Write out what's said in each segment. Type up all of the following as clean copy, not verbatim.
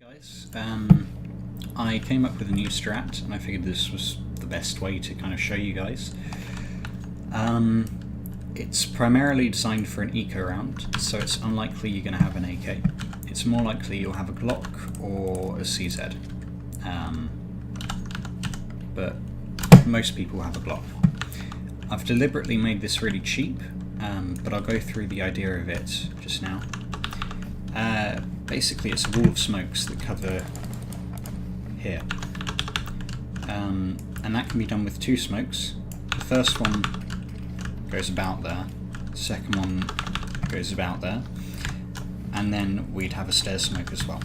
Guys, I came up with a new strat and I figured this was the best way to kind of show you guys. It's primarily designed for an eco round, so it's unlikely you're going to have an AK. It's more likely you'll have a Glock or a CZ. But most people have a Glock. I've deliberately made this really cheap, but I'll go through the idea of it just now. Basically it's a wall of smokes that cover here. And that can be done with two smokes. The first one goes about there, the second one goes about there, and then we'd have a stairs smoke as well.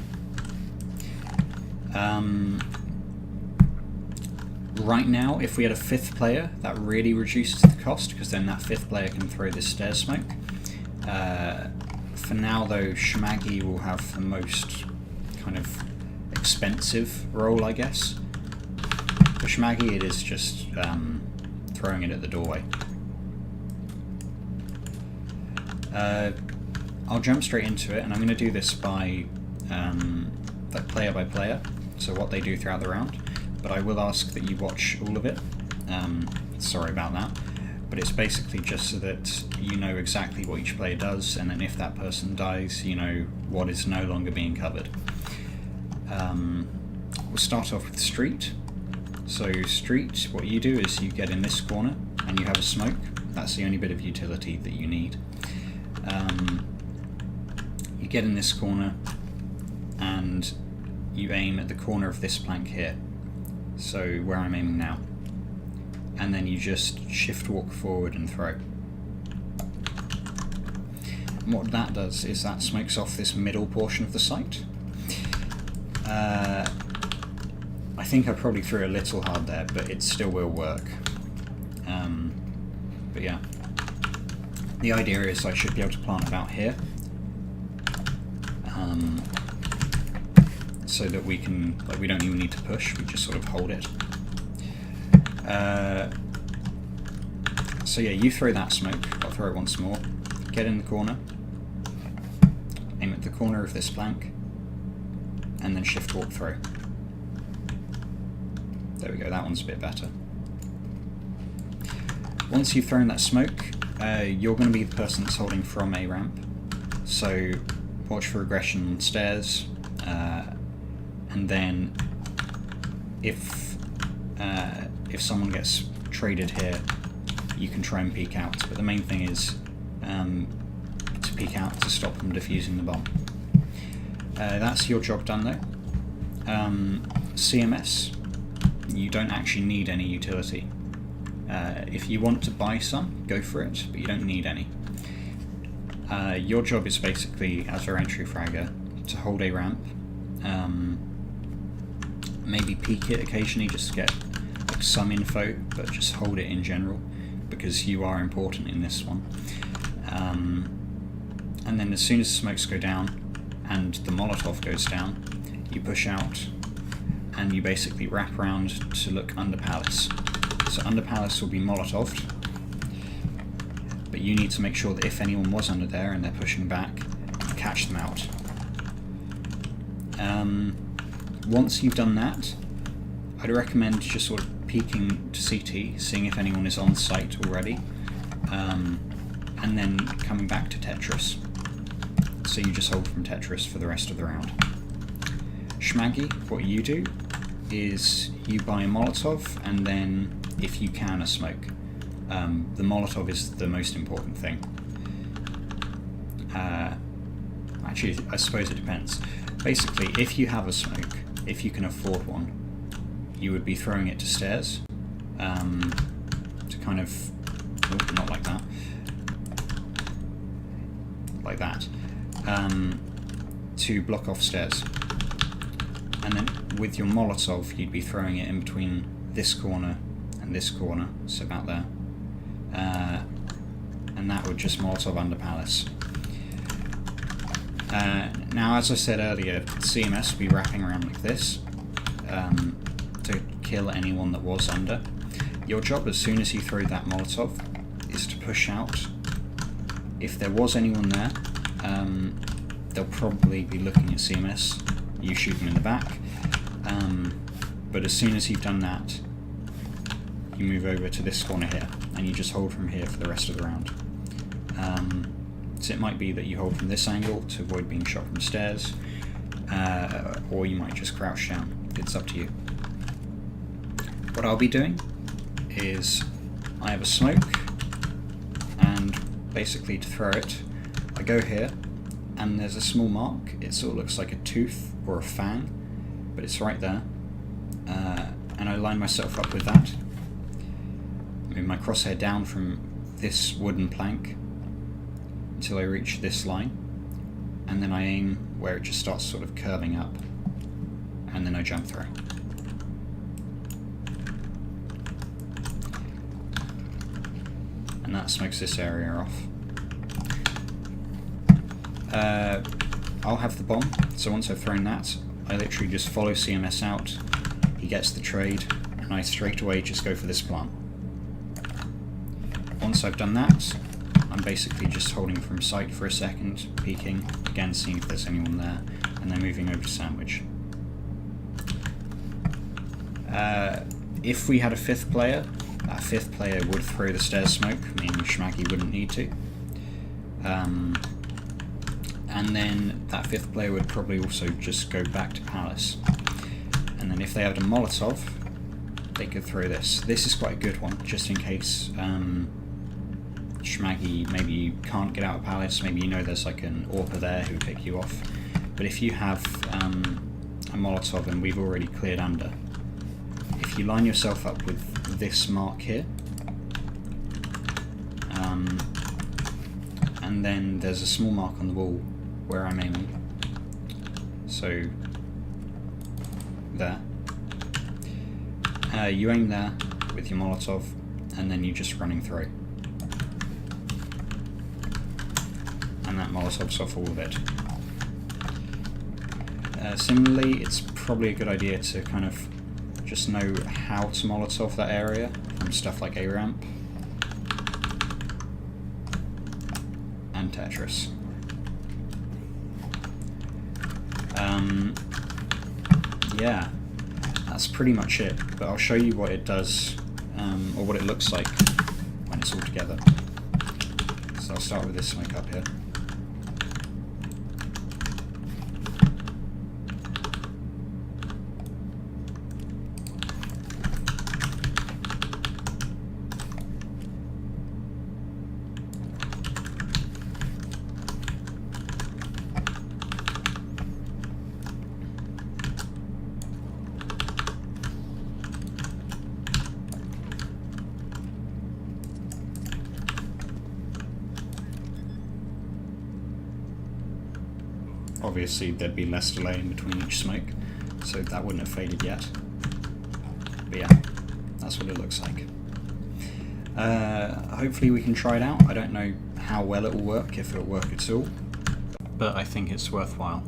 Right now, if we had a fifth player, that really reduces the cost, because then that fifth player can throw this stairs smoke. For now though, Shmaggy will have the most kind of expensive role, I guess. For Shmaggy it is just throwing it at the doorway. I'll jump straight into it, and I'm going to do this by player by player, so what they do throughout the round, but I will ask that you watch all of it. Sorry about that. But it's basically just so that you know exactly what each player does, and then if that person dies, you know what is no longer being covered. We'll start off with street. So street, what you do is you get in this corner and you have a smoke. That's the only bit of utility that you need. You get in this corner and you aim at the corner of this plank here. So where I'm aiming now. And then you just shift walk forward and throw. And what that does is that smokes off this middle portion of the site. I think I probably threw a little hard there, but it still will work. But yeah, the idea is I should be able to plant about here, so that we can, like, we don't even need to push, we just sort of hold it. So yeah, you throw that smoke, I'll throw it once more, get in the corner, aim at the corner of this plank, and then shift walk through. There we go, that one's a bit better. Once you've thrown that smoke, you're going to be the person that's holding from a ramp, so watch for aggression on stairs, and then if someone gets traded here, you can try and peek out, but the main thing is to peek out to stop them defusing the bomb. That's your job done though. CMS, you don't actually need any utility. If you want to buy some, go for it, but you don't need any. Your job is basically, as our entry fragger, to hold a ramp, maybe peek it occasionally just to get like some info, but just hold it in general, because you are important in this one. And then as soon as the smokes go down and the Molotov goes down, you push out and you basically wrap around to look under palace. So under palace will be Molotoved, but you need to make sure that if anyone was under there and they're pushing back, you catch them out. Once you've done that, I'd recommend just sort of peeking to CT, seeing if anyone is on site already, and then coming back to Tetris. So you just hold from Tetris for the rest of the round. Shmaggy, what you do is you buy a Molotov, and then, if you can, a smoke. The Molotov is the most important thing. Actually, I suppose it depends. Basically, if you have a smoke, if you can afford one, you would be throwing it to stairs, to kind of, oh, not like that, like that, to block off stairs. And then with your Molotov, you'd be throwing it in between this corner and this corner, so about there, and that would just Molotov under palace. Now, as I said earlier, CMS will be wrapping around like this, to kill anyone that was under. Your job, as soon as you throw that Molotov, is to push out. If there was anyone there, they'll probably be looking at CMS you shoot them in the back. But as soon as you've done that, you move over to this corner here, and you just hold from here for the rest of the round. So it might be that you hold from this angle to avoid being shot from stairs, or you might just crouch down. It's up to you. What I'll be doing is I have a smoke, and basically to throw it, I go here, and there's a small mark. It sort of looks like a tooth or a fang, but it's right there. And I line myself up with that. Move my crosshair down from this wooden plank until I reach this line, and then I aim where it just starts sort of curving up, and then I jump through. And that smokes this area off. I'll have the bomb, so once I've thrown that, I literally just follow CMS out, he gets the trade, and I straight away just go for this plant. Once I've done that, I'm basically just holding from sight for a second, peeking, again seeing if there's anyone there, and then moving over to sandwich. If we had a fifth player, that fifth player would throw the stairs smoke, meaning Schmaggy wouldn't need to. And then that fifth player would probably also just go back to Palace. And then if they had a Molotov, they could throw this. This is quite a good one, just in case Schmaggy, maybe you can't get out of Palace, maybe you know there's like an AWPer there who would pick you off. But if you have a Molotov and we've already cleared under, if you line yourself up with this mark here, and then there's a small mark on the wall where I'm aiming, so there. You aim there with your Molotov, and then you're just running through. And that Molotov's off all of it. Similarly, it's probably a good idea to kind of just know how to Molotov that area from stuff like A-Ramp and Tetris. Yeah, that's pretty much it, but I'll show you what it does, or what it looks like when it's all together. So I'll start with this smoke up here. Obviously there'd be less delay in between each smoke, so that wouldn't have faded yet. But yeah, that's what it looks like. Hopefully we can try it out. I don't know how well it will work, if it'll work at all, but I think it's worthwhile.